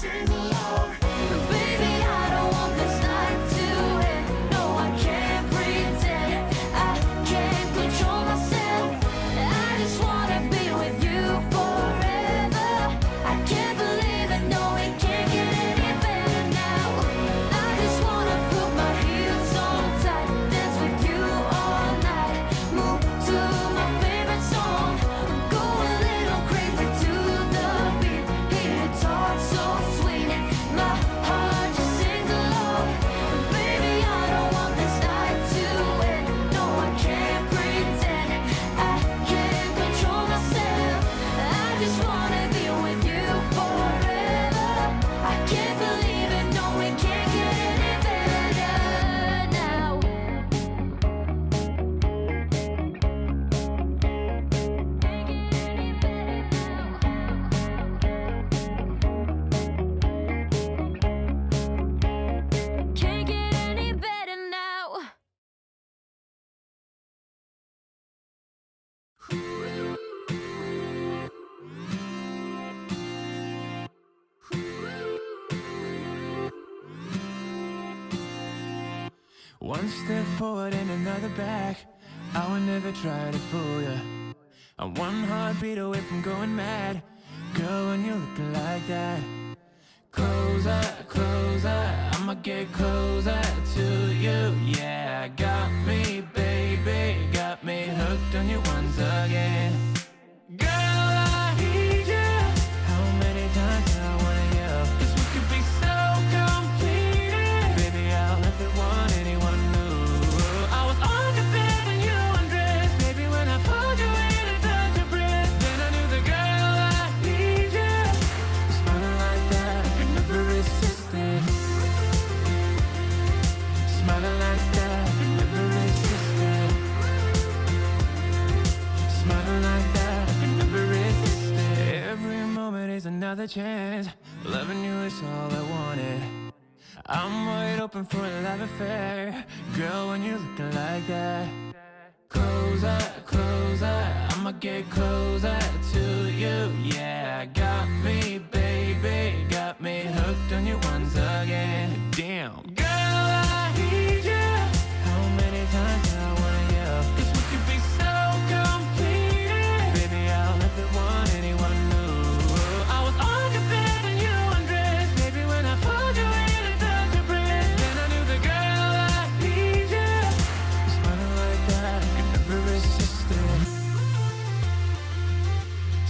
sing along. Baby, I don't want this night to end. No, I can't pretend. I can't control myself. I just wanna be with you forever. I can't believe it, no, it can't get any better now. I just wanna put my heels on tight, dance with you all night, move to my favorite song, go a little crazy to the beat, hear it talk so sweet, my heart just sings along. Baby, I don't want this night to end. No, I can't pretend. I can't control myself. I just wanna be with you forever. I can't believe it, no, it can't get any better now. Can't get any better now. One step forward and another back. I would never try to fool ya. I'm one heartbeat away from going mad. Girl, when you're looking like that, closer, closer, I'ma get closer to you. Yeah, got me, baby, got me hooked on you once again. Girl, I need you. How many times do I wanna yell? 'Cause we could be so complete. Baby, I'll never want anyone new. I was on the bed and you undressed. Baby, when I pulled you in and felt your breath, then I knew the girl I need you. Smiling like that, I could never resist it. Smiling like that, I could never resist it. Smiling like that, I could never resist it. Every moment is another chance. Loving you is all I wanted. I'm wide open for a love affair. Girl, when you're looking like that, closer, closer, I'ma get closer to you. Yeah, got me, baby, got me hooked on you once again. Damn, girl, I need you. How many times do I wanna yell? 'Cause we could be so complete. Baby, I'll never want anyone new. I was on the bed and you undressed. Baby, when I pulled you in and felt your breath, then I knew the girl I need you. Smiling like that, I could never resist it.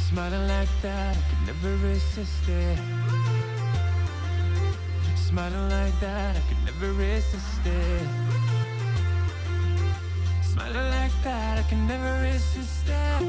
Smiling like that, I could never resist it. Smiling like that, I could never resist it. Smiling like that, I can never resist it.